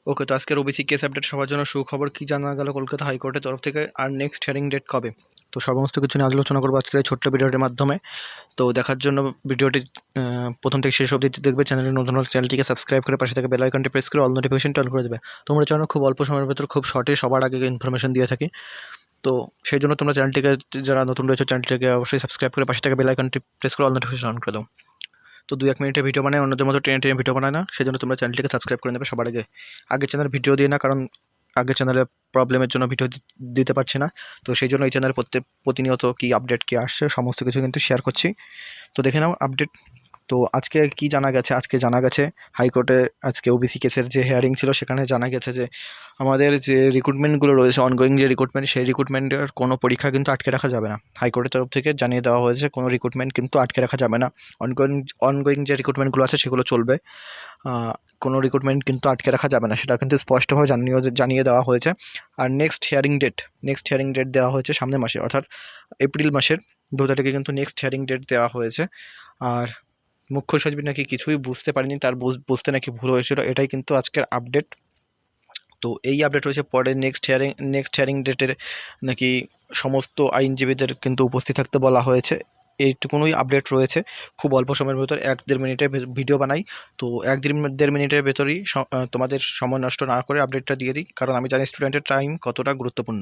ওকে, তো আজকের OBC case update সবার জন্য সুখবর। কি জানা গেল কলকাতা হাইকোর্টের তরফ থেকে, আর নেক্সট হিয়ারিং ডেট কবে? তো সমস্ত কিছু নিয়ে আলোচনা করবো আজকের এই ছোট্ট ভিডিওটির মাধ্যমে। তো দেখার জন্য ভিডিওটি প্রথম থেকে শেষ অবধি দেখবে। চ্যানেলে নতুন হলে চ্যানেলটিকে সাবস্ক্রাইব করে পাশে থেকে বেল আইকনটি প্রেস করে অল নোটিফিকেশনটা অন করে দেবে। তোমরা জানো খুব অল্প সময়ের ভেতর খুব শর্টে সবার আগে ইনফরমেশন দিয়ে থাকি। তো সেই জন্য তোমরা চ্যানেলটিকে, যারা নতুন রয়েছে চ্যানেলটিকে অবশ্যই সাবস্ক্রাইব করে পাশে থেকে বেল আইকনটি প্রেস করে অল নোটিফিকেশন অন করে দাও। তো 2-1 মিনিটের ভিডিও বানায়, অন্যদের মতো টেনে টেনে ভিডিও বানায় না, সেই জন্য তোমরা চ্যানেলটিকে সাবস্ক্রাইব করে নেবে সবার আগে। আগের চ্যানেল ভিডিও দিয়ে না, কারণ আগের চ্যানেলে প্রবলেমের জন্য ভিডিও দিতে পারছি না। তো সেই জন্য এই চ্যানেল প্রতিনিয়ত কী আপডেট কী আসছে সমস্ত কিছু কিন্তু শেয়ার করছি। তো দেখে নাও আপডেট। তো আজকে কি জানা গেছে? আজকে জানা গেছে হাইকোর্টে আজকে ওবিসি কেসের যে হিয়ারিং ছিল সেখানে জানা গেছে যে আমাদের যে রিক্রুটমেন্টগুলো রয়েছে, অনগোয়িং যে রিক্রুটমেন্ট, সেই রিক্রুটমেন্টের কোনো পরীক্ষা কিন্তু আটকে রাখা যাবে না। হাইকোর্টের তরফ থেকে জানিয়ে দেওয়া হয়েছে কোনো রিক্রুটমেন্ট কিন্তু আটকে রাখা যাবে না। অনগোয়িং যে রিক্রুটমেন্টগুলো আছে সেগুলো চলবে, কোনো রিক্রুটমেন্ট কিন্তু আটকে রাখা যাবে না, সেটা কিন্তু স্পষ্টভাবে জানিয়ে দেওয়া হয়েছে। আর নেক্সট হিয়ারিং ডেট দেওয়া হয়েছে সামনের মাসে, অর্থাৎ এপ্রিল মাসের 2 তারিখে কিন্তু নেক্সট হিয়ারিং ডেট দেওয়া হয়েছে। আর মুখ্য সচিব নাকি কিছুই বুঝতে পারেনি, তার বুঝতে নাকি ভুল হয়েছিল, এটাই কিন্তু আজকের আপডেট। তো এই আপডেট রয়েছে। পরে নেক্সট হিয়ারিং ডেটের নাকি সমস্ত আইনজীবীদের কিন্তু উপস্থিত থাকতে বলা হয়েছে। এইটুকুনই আপডেট রয়েছে। খুব অল্প সময়ের ভেতর 1-1.5 মিনিটের ভিডিও বানাই। তো 1-1.5 মিনিটের ভেতরেই তোমাদের সময় নষ্ট না করে আপডেটটা দিয়ে দিই, কারণ আমি জানি স্টুডেন্টের টাইম কতটা গুরুত্বপূর্ণ।